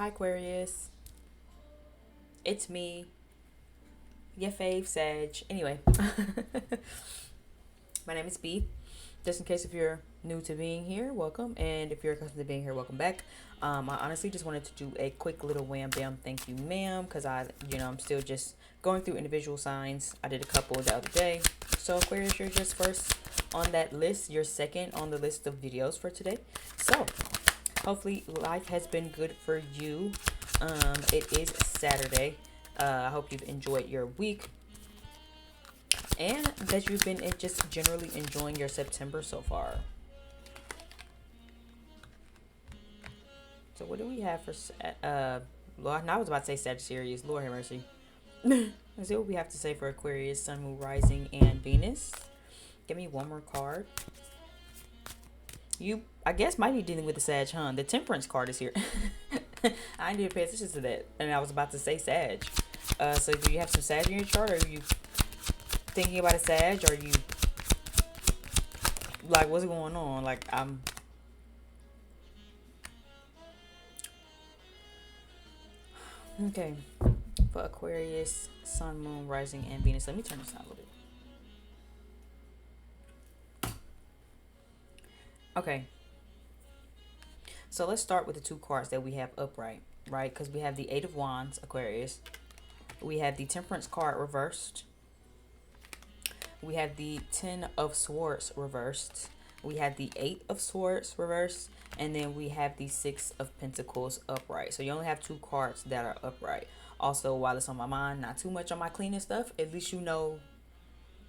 Hi Aquarius, it's me, your fave Sag. Anyway, my name is B. Just in case if you're new to being here, welcome, and if you're accustomed to being here, welcome back. I honestly just wanted to do a quick little wham bam thank you, ma'am, because I'm still just going through individual signs. I did a couple the other day. So Aquarius, you're just first on that list. You're second on the list of videos for today. So hopefully life has been good for you. It is Saturday. I hope you've enjoyed your week and that you've been just generally enjoying your September so far. So what do we have for Lord, I was about to say Sagittarius. Lord have mercy. Let's see what we have to say for Aquarius, Sun, Moon, Rising, and Venus. Give me one more card. You, I guess, might be dealing with the Sag, huh? The Temperance card is here. I need to pay attention to that. And I was about to say Sag. So do you have some Sag in your chart? Or are you thinking about a Sag? Or are you, like, what's going on? Like, okay. For Aquarius, Sun, Moon, Rising, and Venus. Let me turn this down a little bit. Okay. So let's start with the two cards that we have upright, right? Because we have the Eight of Wands, Aquarius. We have the Temperance card reversed. We have the Ten of Swords reversed. We have the Eight of Swords reversed. And then we have the Six of Pentacles upright. So you only have two cards that are upright. Also, while it's on my mind, not too much on my cleaning stuff. At least you know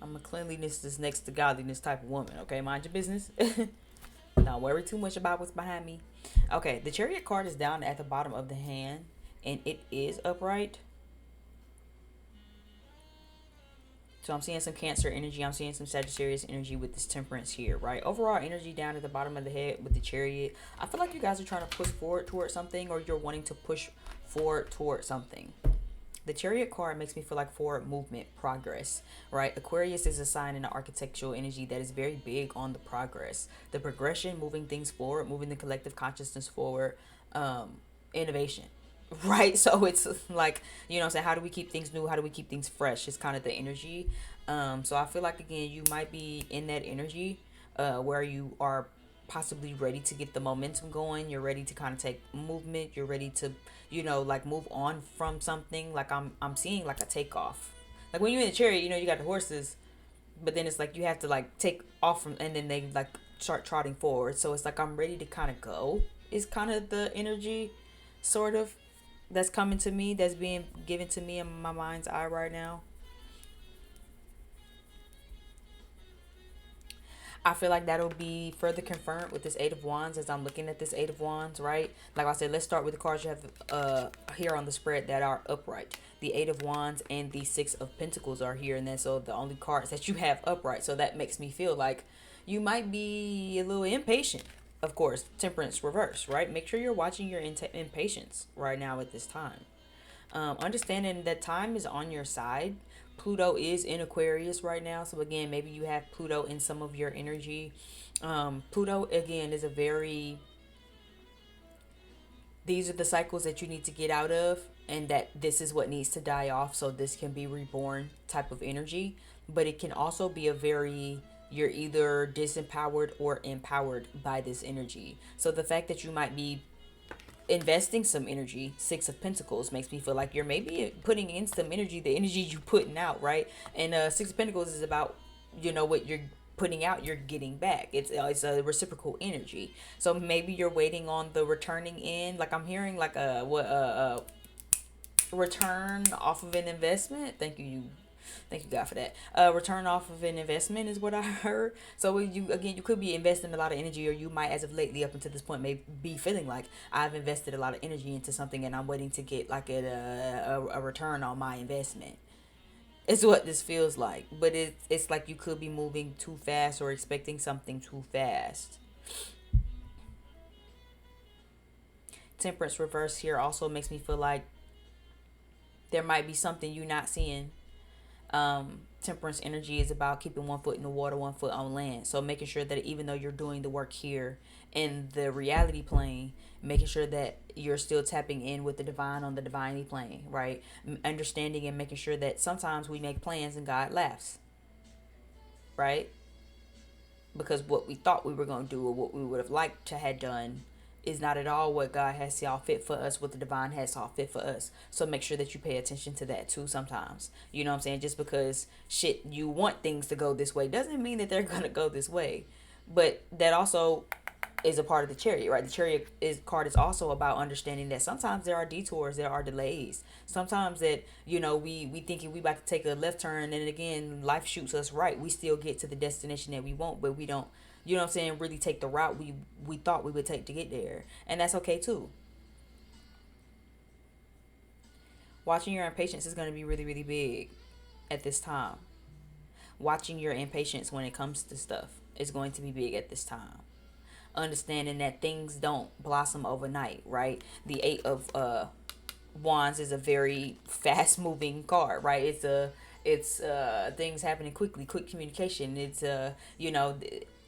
I'm a cleanliness is next to godliness type of woman. Okay, mind your business. Don't worry too much about what's behind me. Okay, the Chariot card is down at the bottom of the hand. And it is upright. So I'm seeing some Cancer energy. I'm seeing some Sagittarius energy with this Temperance here, right? Overall energy down at the bottom of the head with the Chariot. I feel like you guys are trying to push forward towards something, or you're wanting to push forward towards something. The Chariot card makes me feel like forward movement, progress, right? Aquarius is a sign in the architectural energy that is very big on the progress, the progression, moving things forward, moving the collective consciousness forward, innovation, right? So it's like, you know what I'm saying, how do we keep things new, how do we keep things fresh, it's kind of the energy. So I feel like, again, you might be in that energy where you are possibly ready to get the momentum going, you're ready to kind of take movement, you're ready to, like, move on from something. Like I'm seeing like a takeoff, like when you're in a chariot, you got the horses, but then it's like you have to like take off from, and then they like start trotting forward. So it's like I'm ready to kind of go, is kind of the energy, sort of, that's coming to me, that's being given to me in my mind's eye right now. I feel like that'll be further confirmed with this Eight of Wands as I'm looking at this Eight of Wands, right? Like I said, let's start with the cards you have here on the spread that are upright. The Eight of Wands and the Six of Pentacles are here, and then so the only cards that you have upright. So that makes me feel like you might be a little impatient. Of course, Temperance reverse, right? Make sure you're watching your impatience right now at this time. Understanding that time is on your side. Pluto is in Aquarius right now. So again, maybe you have Pluto in some of your energy. Pluto, again, is a very, these are the cycles that you need to get out of, and that this is what needs to die off so this can be reborn type of energy. But it can also be a very, you're either disempowered or empowered by this energy. So the fact that you might be investing some energy, Six of Pentacles, makes me feel like you're maybe putting in some energy, the energy you putting out, right? And Six of Pentacles is about, what you're putting out, you're getting back. It's a reciprocal energy. So maybe you're waiting on the returning in, like I'm hearing like a return off of an investment. Thank you God for that. Return off of an investment is what I heard. So you could be investing a lot of energy, or you might, as of lately up until this point, may be feeling like I've invested a lot of energy into something and I'm waiting to get like a return on my investment. It's what this feels like, but it's like you could be moving too fast or expecting something too fast. Temperance reverse here also makes me feel like there might be something you're not seeing. temperance energy is about keeping one foot in the water, one foot on land. So making sure that even though you're doing the work here in the reality plane, making sure that you're still tapping in with the divine on the divinity plane, right? Understanding and making sure that sometimes we make plans and God laughs, right? Because what we thought we were going to do or what we would have liked to have done is not at all what God has saw fit for us, what the divine has saw fit for us. So make sure that you pay attention to that too sometimes. You know what I'm saying? Just because shit, you want things to go this way doesn't mean that they're going to go this way. But that also is a part of the chariot, right? The chariot card is also about understanding that sometimes there are detours, there are delays. Sometimes that, we thinking we about to take a left turn, and again, life shoots us right. We still get to the destination that we want, but we don't, really take the route we thought we would take to get there. And that's okay too. Watching your impatience is going to be really, really big at this time. Watching your impatience when it comes to stuff is going to be big at this time. Understanding that things don't blossom overnight, right? The Eight of Wands is a very fast moving card, right? It's things happening quickly, quick communication. It's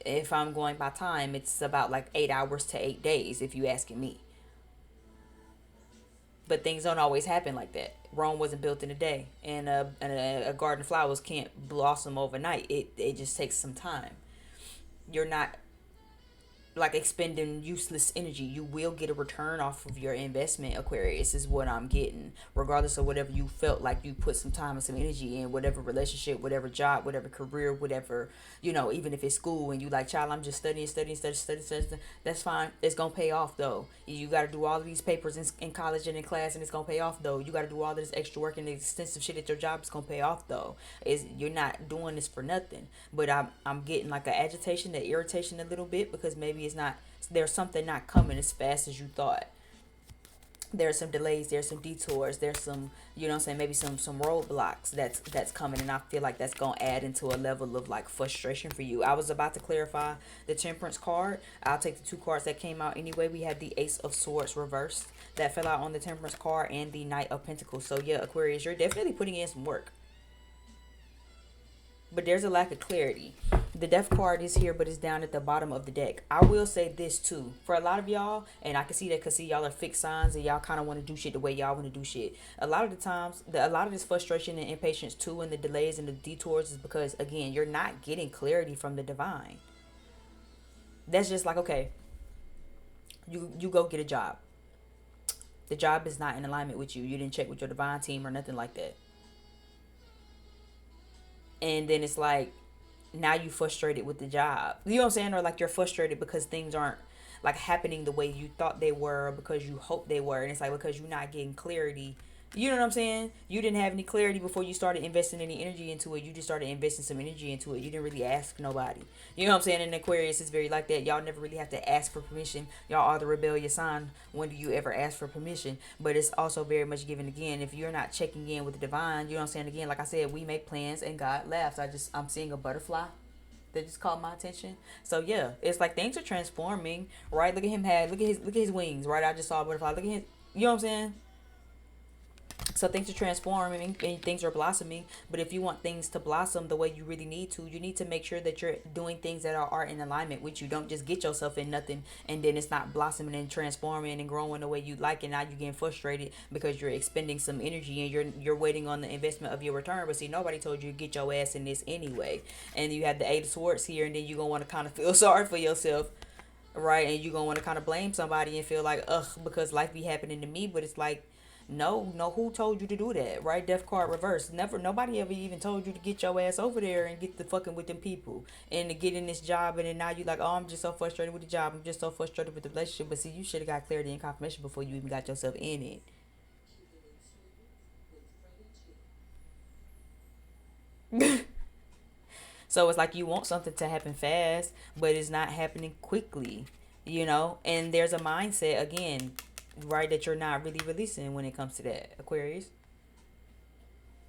if I'm going by time, it's about like 8 hours to 8 days if you asking me. But things don't always happen like that. Rome wasn't built in a day, and a garden of flowers can't blossom overnight. It just takes some time. You're not like expending useless energy. You will get a return off of your investment, Aquarius, is what I'm getting. Regardless of whatever you felt like you put some time and some energy in, whatever relationship, whatever job, whatever career, whatever, even if it's school and you like, child, I'm just studying, that's fine. It's gonna pay off though. You gotta do all of these papers in college and in class, and it's gonna pay off though. You gotta do all of this extra work and extensive shit at your job. It's gonna pay off though. You're not doing this for nothing. But I'm getting like an agitation, that irritation a little bit, because maybe there's something not coming as fast as you thought. There's some delays, there's some detours, there's some, maybe some roadblocks that's coming, and I feel like that's gonna add into a level of like frustration for you. I was about to clarify the Temperance card. I'll take the two cards that came out anyway. We had the Ace of Swords reversed that fell out on the Temperance card, and the Knight of Pentacles. So yeah, Aquarius, you're definitely putting in some work, but there's a lack of clarity. The Death card is here, but it's down at the bottom of the deck. I will say this too, for a lot of y'all, and I can see that because y'all are fixed signs and y'all kind of want to do shit the way y'all want to do shit. A lot of the times, a lot of this frustration and impatience too, and the delays and the detours, is because, again, you're not getting clarity from the divine. That's just like, okay, you go get a job. The job is not in alignment with you. You didn't check with your divine team or nothing like that. And then it's like, now you frustrated with the job. You know what I'm saying? Or like you're frustrated because things aren't like happening the way you thought they were, because you hoped they were. And it's like, because you're not getting clarity. You know what I'm saying? You didn't have any clarity before you started investing any energy into it. You just started investing some energy into it. You didn't really ask nobody. You know what I'm saying? And Aquarius is very like that. Y'all never really have to ask for permission. Y'all are the rebellious sign. When do you ever ask for permission? But it's also very much given again. If you're not checking in with the divine, you know what I'm saying? Again, like I said, we make plans and God laughs. I'm seeing a butterfly that just caught my attention. So yeah, it's like things are transforming, right? Look at him look at his wings, right? I just saw a butterfly. Look at his, you know what I'm saying? So things are transforming and things are blossoming. But if you want things to blossom the way you really need to, you need to make sure that you're doing things that are in alignment with you. Don't just get yourself in nothing and then it's not blossoming and transforming and growing the way you like, and now you're getting frustrated because you're expending some energy and you're waiting on the investment of your return. But see, nobody told you to get your ass in this anyway. And you have the Eight of Swords here, and then you're gonna want to kind of feel sorry for yourself, right? And you're gonna want to kind of blame somebody and feel like, ugh, because life be happening to me. But it's like, no, who told you to do that, right? Death card reverse. Nobody ever even told you to get your ass over there and get the fucking with them people and to get in this job. And then now you like, oh, I'm just so frustrated with the job. I'm just so frustrated with the relationship. But see, you should have got clarity and confirmation before you even got yourself in it. So it's like you want something to happen fast, but it's not happening quickly, And there's a mindset again, right, that you're not really releasing when it comes to that, Aquarius.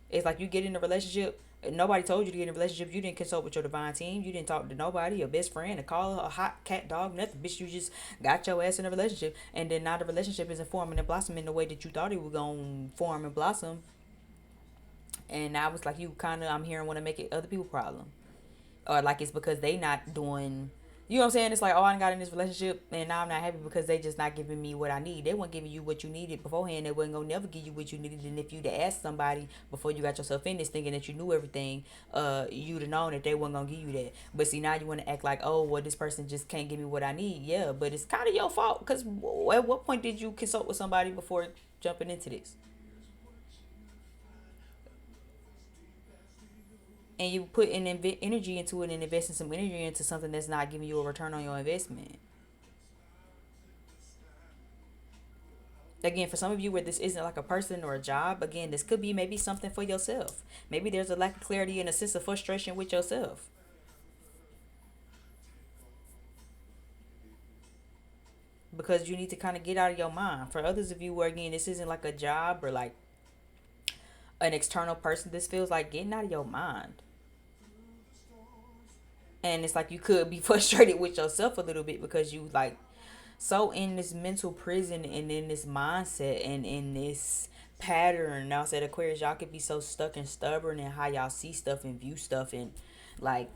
It's like you get in a relationship, nobody told you to get in a relationship. You didn't consult with your divine team. You didn't talk to nobody, your best friend, a caller, a hot cat, dog, nothing. Bitch, you just got your ass in a relationship, and then now the relationship isn't forming and blossoming the way that you thought it was gonna form and blossom. And now it's like you kind of, I'm hearing, want to make it other people's problem, or like it's because they not doing, you know what I'm saying? It's like, oh, I got in this relationship and now I'm not happy because they just not giving me what I need. They weren't giving you what you needed beforehand. They wasn't gonna never give you what you needed. And if you'd asked somebody before you got yourself in this thinking that you knew everything, you'd have known that they weren't gonna give you that. But see, now you want to act like, oh, well, this person just can't give me what I need. Yeah, but it's kind of your fault, because at what point did you consult with somebody before jumping into this? And you put an energy into it and investing some energy into something that's not giving you a return on your investment. Again, for some of you where this isn't like a person or a job, again, this could be maybe something for yourself. Maybe there's a lack of clarity and a sense of frustration with yourself, because you need to kind of get out of your mind. For others of you where, again, this isn't like a job or like an external person, this feels like getting out of your mind. And it's like you could be frustrated with yourself a little bit because you like so in this mental prison and in this mindset and in this pattern. Now said Aquarius, y'all could be so stuck and stubborn in how y'all see stuff and view stuff, and like,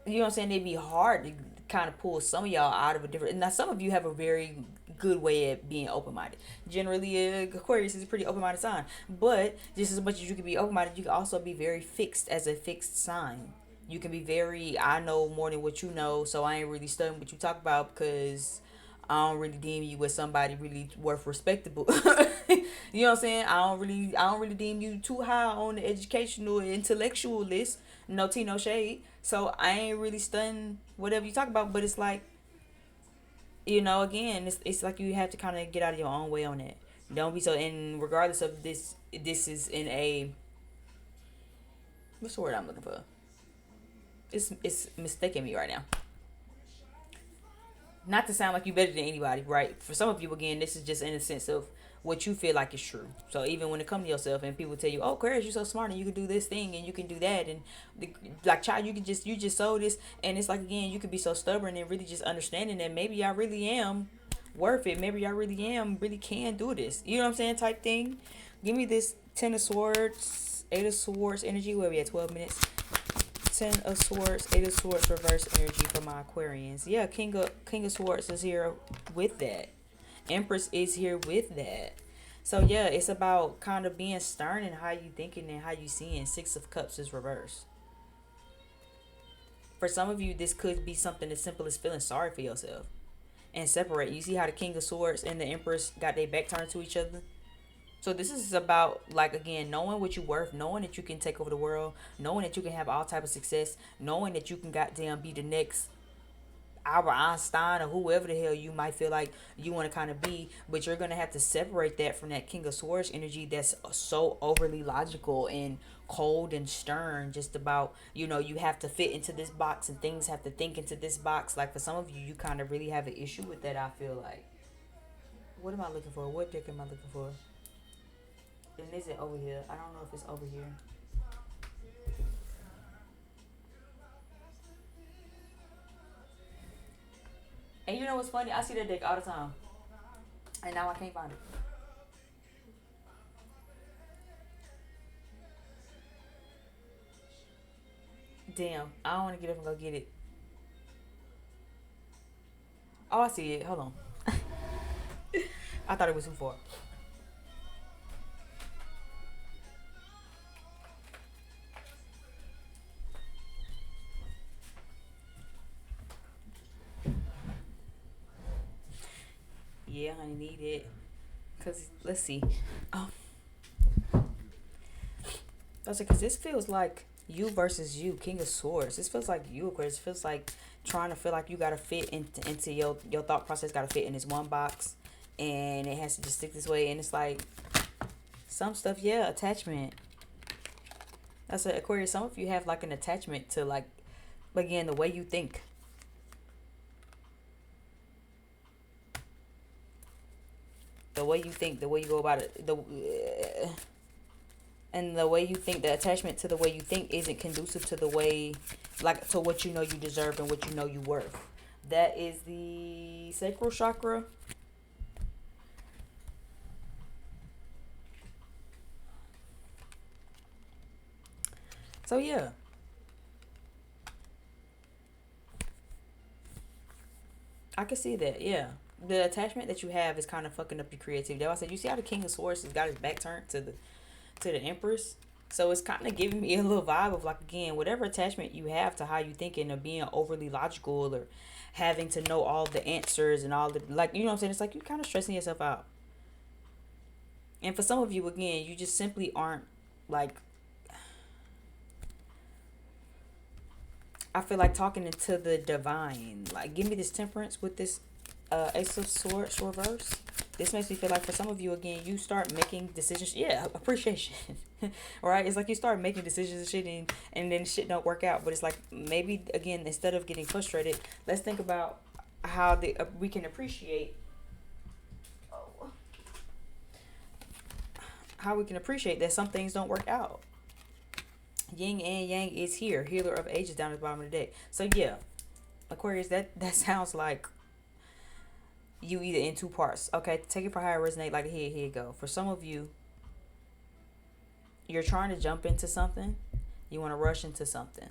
you know what I'm saying, it'd be hard to kind of pull some of y'all out of a different. Now some of you have a very good way at being open-minded. Generally, Aquarius is a pretty open-minded sign, but just as much as you can be open-minded, you can also be very fixed as a fixed sign. You can be very, I know more than what you know, so I ain't really studying what you talk about because I don't really deem you as somebody really worth respectable. You know what I'm saying? I don't really deem you too high on the educational and intellectual list. No tea, no shade. So I ain't really studying whatever you talk about, but it's like, again, it's like you have to kind of get out of your own way on it. Don't be so. And regardless of this is in a, what's the word I'm looking for? It's mistaking me right now. Not to sound like you better than anybody, right? For some of you, again, this is just in a sense of what you feel like is true. So even when it comes to yourself and people tell you, "Oh, Aquarius, you're so smart and you can do this thing and you can do that," and like, child, you just sow this, and it's like, again, you could be so stubborn and really just understanding that maybe I really am worth it. Maybe I really am really can do this. You know what I'm saying? Type thing. Give me this Ten of Swords, Eight of Swords energy. Where we at? 12 minutes. Ten of Swords, Eight of Swords reverse energy for my Aquarians. Yeah, King of Swords is here with that. Empress is here with that. So yeah, it's about kind of being stern in how you thinking and how you seeing. Six of Cups is reverse. For some of you, this could be something as simple as feeling sorry for yourself and separate. You see how the King of Swords and the Empress got their back turned to each other? So this is about, like, again, knowing what you're worth, knowing that you can take over the world, knowing that you can have all type of success, knowing that you can goddamn be the next Albert Einstein or whoever the hell you might feel like you want to kind of be. But you're going to have to separate that from that King of Swords energy that's so overly logical and cold and stern, just about, you have to fit into this box and things have to think into this box. Like, for some of you, you kind of really have an issue with that, I feel like. What am I looking for? What deck am I looking for? And is it over here? I don't know if it's over here. And you know what's funny? I see that deck all the time. And now I can't find it. Damn. I don't want to get up and go get it. Oh, I see it. Hold on. I thought it was too far. Yeah, I need it. Because, let's see. Oh, that's because this feels like you versus you, King of Swords. This feels like you, Aquarius. It feels like trying to feel like you got to fit into your thought process, got to fit in this one box. And it has to just stick this way. And it's like, some stuff, yeah, attachment. That's an Aquarius. Some of you have like an attachment to, like, again, the way you think. The way you think, the way you go about it, and the way you think, the attachment to the way you think isn't conducive to the way, like, to what you know you deserve and what you know you worth. That is the sacral chakra. So yeah, I can see that. Yeah, the attachment that you have is kind of fucking up your creativity. That's why I said, you see how the King of Swords has got his back turned to the Empress. So it's kind of giving me a little vibe of like, again, whatever attachment you have to how you thinking of being overly logical or having to know all the answers and all the, like, you know what I'm saying? It's like you kind of stressing yourself out. And for some of you, again, you just simply aren't like, I feel like talking into the divine. Like, give me this temperance with this Ace of Swords reverse. This makes me feel like for some of you, again, you start making decisions. Yeah, appreciation. Right? It's like you start making decisions and shit, and then shit don't work out. But it's like, maybe, again, instead of getting frustrated, let's think about how we can appreciate, how we can appreciate that some things don't work out. Yin and Yang is here. Healer of ages down at the bottom of the deck. So yeah, Aquarius, that sounds like you either in two parts. Okay, take it for how it resonate. Like, here you go. For some of you, you're trying to jump into something. You want to rush into something.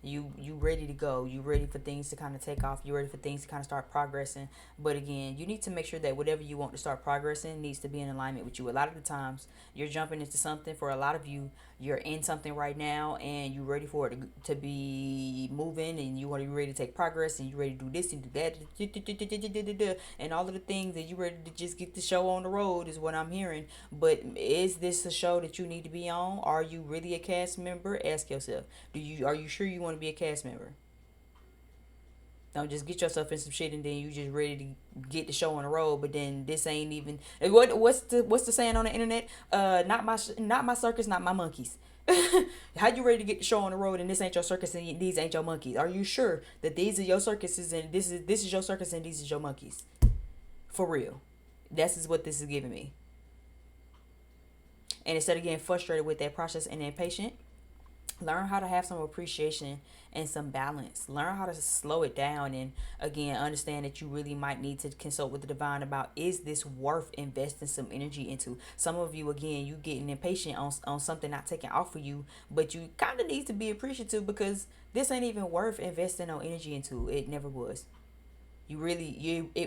You ready to go. You ready for things to kind of take off. You ready for things to kind of start progressing. But again, you need to make sure that whatever you want to start progressing needs to be in alignment with you. A lot of the times, you're jumping into something. For a lot of you, you're in something right now, and you're ready for it to be moving, and you want to be ready to take progress, and you're ready to do this and do that, and all of the things that you ready to just get the show on the road is what I'm hearing. But is this a show that you need to be on? Are you really a cast member? Ask yourself. Are you sure you want to be a cast member? Don't just get yourself in some shit and then you just ready to get the show on the road, but then this ain't even what's the saying on the internet? Not my circus, not my monkeys. How you ready to get the show on the road and this ain't your circus and these ain't your monkeys? Are you sure that these are your circuses and this is your circus and these is your monkeys? For real. This is what this is giving me. And instead of getting frustrated with that process and impatient, learn how to have some appreciation and some balance. Learn how to slow it down, and again, understand that you really might need to consult with the divine about, is this worth investing some energy into? Some of you, again, you getting impatient on something not taking off for you, but you kind of need to be appreciative because this ain't even worth investing no energy into. It never was. It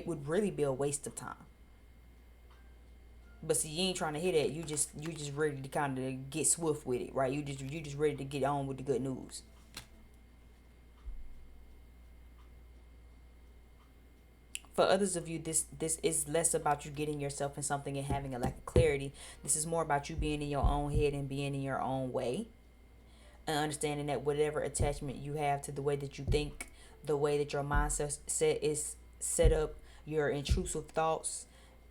would really be a waste of time. But see, you ain't trying to hear that. You just ready to kind of get swift with it, right? You just ready to get on with the good news. For others of you, this is less about you getting yourself in something and having a lack of clarity. This is more about you being in your own head and being in your own way, and understanding that whatever attachment you have to the way that you think, the way that your mindset is set up, your intrusive thoughts,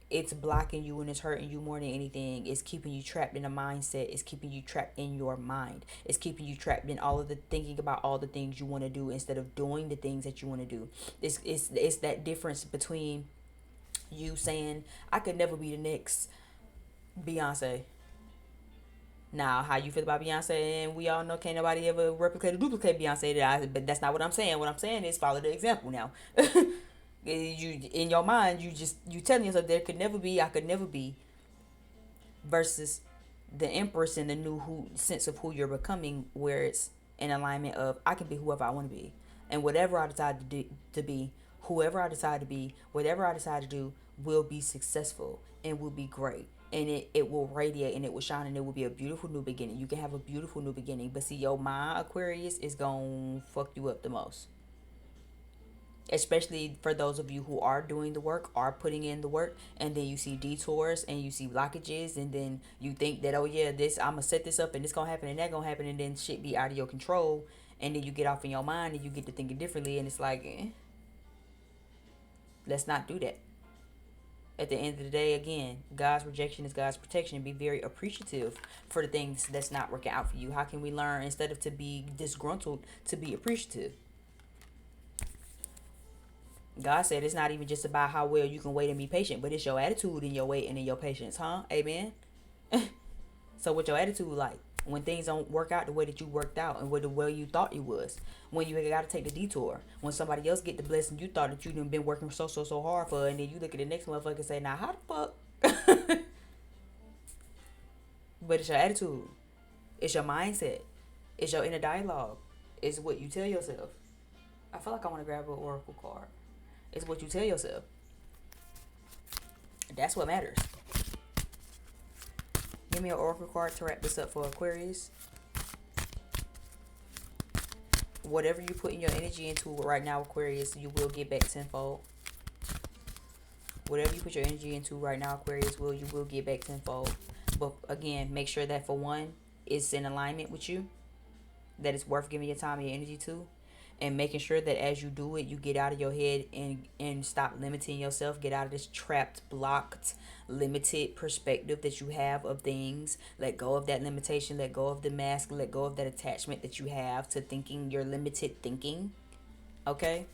it's blocking you and it's hurting you more than anything. It's keeping you trapped in a mindset. It's keeping you trapped in your mind. It's keeping you trapped in all of the thinking about all the things you want to do instead of doing the things that you want to do. It's that difference between you saying, I could never be the next Beyonce. Now, how you feel about Beyonce, and we all know can't nobody ever replicate or duplicate Beyonce. But that's not what I'm saying. What I'm saying is follow the example now. You in your mind, you telling yourself I could never be, versus the Empress and the new sense of who you're becoming, where it's an alignment of, I can be whoever I want to be, and whatever I decide to be, whoever I decide to be, whatever I decide to do will be successful and will be great, and it will radiate and it will shine, and it will be a beautiful new beginning. You can have a beautiful new beginning, but see, your mind, Aquarius, is gonna fuck you up the most. Especially for those of you who are doing the work, are putting in the work, and then you see detours and you see blockages, and then you think that, oh yeah, this, I'm gonna set this up and this gonna happen and that gonna happen, and then shit be out of your control, and then you get off in your mind and you get to thinking differently, and it's like, let's not do that. At the end of the day, again, God's rejection is God's protection. Be very appreciative for the things that's not working out for you. How can we learn, instead of to be disgruntled, to be appreciative? God said it's not even just about how well you can wait and be patient, but it's your attitude and your wait and in your patience, huh? Amen. So what your attitude like when things don't work out the way that you worked out and the way you thought it was? When you got to take the detour, when somebody else get the blessing you thought that you done been working so hard for, and then you look at the next motherfucker and say, now how the fuck? But it's your attitude. It's your mindset. It's your inner dialogue. It's what you tell yourself. I feel like I want to grab an oracle card. It's what you tell yourself. That's what matters. Give me an oracle card to wrap this up for Aquarius. Whatever you put in your energy into right now, Aquarius, you will get back tenfold. Whatever you put your energy into right now, Aquarius, you will get back tenfold. But again, make sure that for one, it's in alignment with you, that it's worth giving your time and your energy to, and making sure that as you do it, you get out of your head and stop limiting yourself. Get out of this trapped, blocked, limited perspective that you have of things. Let go of that limitation. Let go of the mask. Let go of that attachment that you have to thinking, your limited thinking. Okay?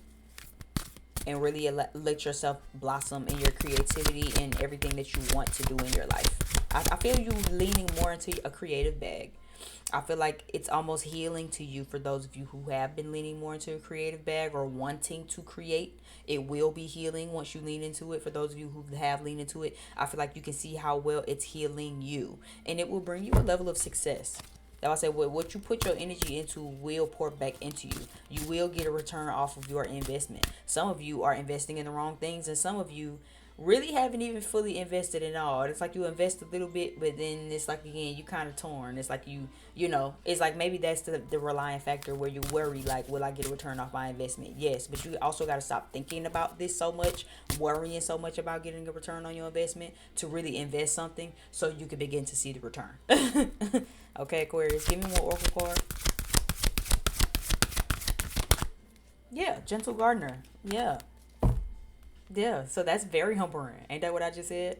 And really let yourself blossom in your creativity and everything that you want to do in your life. I feel you leaning more into a creative bag. I feel like it's almost healing to you for those of you who have been leaning more into a creative bag or wanting to create. It will be healing once you lean into it. For those of you who have leaned into it, I feel like you can see how well it's healing you. And it will bring you a level of success. That I say, what you put your energy into will pour back into you. You will get a return off of your investment. Some of you are investing in the wrong things, and some of you really haven't even fully invested in all. It's like you invest a little bit, but then it's like, again, you kind of torn. It's like it's like maybe that's the relying factor where you worry, like, will I get a return off my investment? Yes, but you also got to stop thinking about this so much, worrying so much about getting a return on your investment, to really invest something so you can begin to see the return. Okay, Aquarius, give me one oracle card. Yeah, gentle gardener. Yeah. Yeah, so that's very humbling. Ain't that what I just said?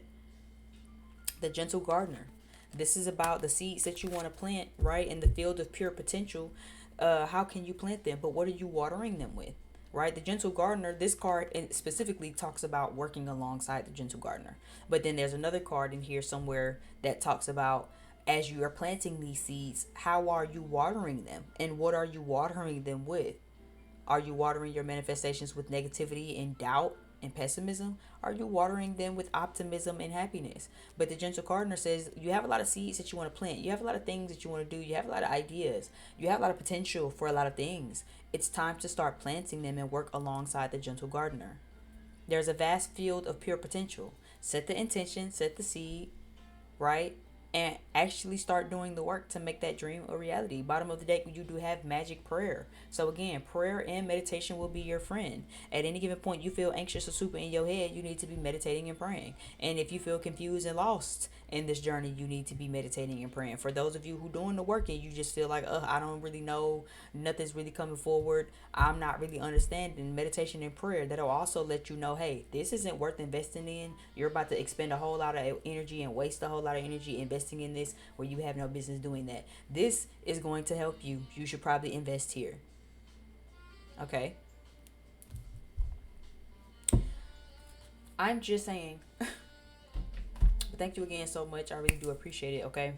The gentle gardener. This is about the seeds that you want to plant, right? In the field of pure potential. How can you plant them? But what are you watering them with? Right? The gentle gardener, this card specifically talks about working alongside the gentle gardener. But then there's another card in here somewhere that talks about, as you are planting these seeds, how are you watering them? And what are you watering them with? Are you watering your manifestations with negativity and doubt and pessimism? Are you watering them with optimism and happiness? But the gentle gardener says you have a lot of seeds that you want to plant. You have a lot of things that you want to do. You have a lot of ideas. You have a lot of potential for a lot of things. It's time to start planting them and work alongside the gentle gardener. There's a vast field of pure potential. Set the intention, set the seed, right? And actually start doing the work to make that dream a reality. Bottom of the deck, you do have magic prayer. So again, prayer and meditation will be your friend. At any given point you feel anxious or super in your head, you need to be meditating and praying. And if you feel confused and lost in this journey, you need to be meditating and praying. For those of you who doing the work and you just feel like, I don't really know, nothing's really coming forward, I'm not really understanding, meditation and prayer, that'll also let you know, hey, this isn't worth investing in. You're about to expend a whole lot of energy and waste a whole lot of energy investing in this where you have no business doing that. This is going to help you. You should probably invest here. Okay? I'm just saying. Thank you again so much. I really do appreciate it. Okay.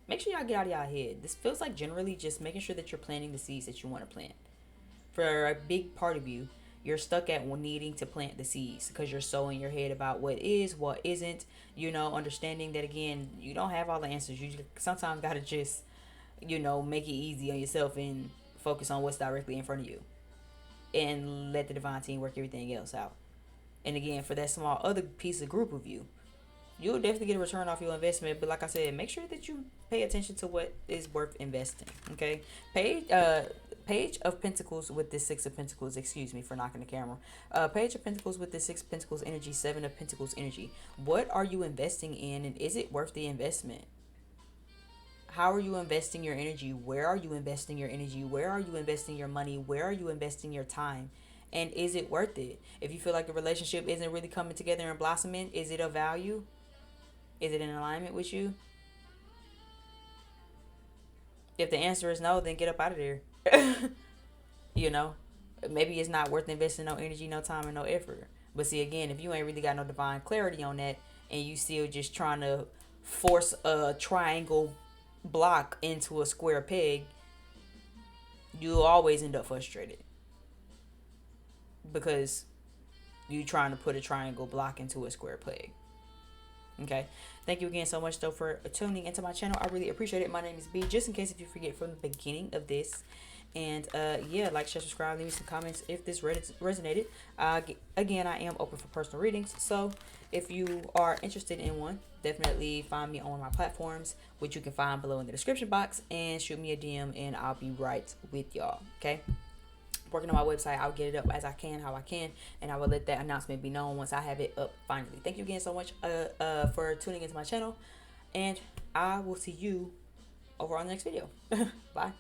Make sure y'all get out of y'all head. This feels like generally just making sure that you're planting the seeds that you want to plant. For a big part of you, you're stuck at needing to plant the seeds because you're so in your head about what is, what isn't. Understanding that, again, you don't have all the answers. You sometimes gotta just, make it easy on yourself and focus on what's directly in front of you, and let the divine team work everything else out. And again, for that small other piece of group of you, you'll definitely get a return off your investment. But like I said, make sure that you pay attention to what is worth investing. Okay. Page of Pentacles with this Six of Pentacles. Excuse me for knocking the camera. Page of Pentacles with this Six of Pentacles energy. Seven of Pentacles energy. What are you investing in, and is it worth the investment? How are you investing your energy? Where are you investing your energy? Where are you investing your money? Where are you investing your time? And is it worth it? If you feel like the relationship isn't really coming together and blossoming, is it of value? Is it in alignment with you? If the answer is no, then get up out of there. Maybe it's not worth investing no energy, no time, and no effort. But see, again, if you ain't really got no divine clarity on that, and you still just trying to force a triangle block into a square peg, you'll always end up frustrated because you trying to put a triangle block into a square peg. Okay. Thank you again so much though for tuning into my channel. I really appreciate it. My name is B. Just in case if you forget from the beginning of this. And yeah, like, share, subscribe, leave me some comments if this resonated. Again, I am open for personal readings. So if you are interested in one, definitely find me on my platforms, which you can find below in the description box, and shoot me a DM and I'll be right with y'all. Okay. Working on my website, I'll get it up as I can, how I can, and I will let that announcement be known once I have it up finally. Thank you again so much for tuning into my channel, and I will see you over on the next video. Bye.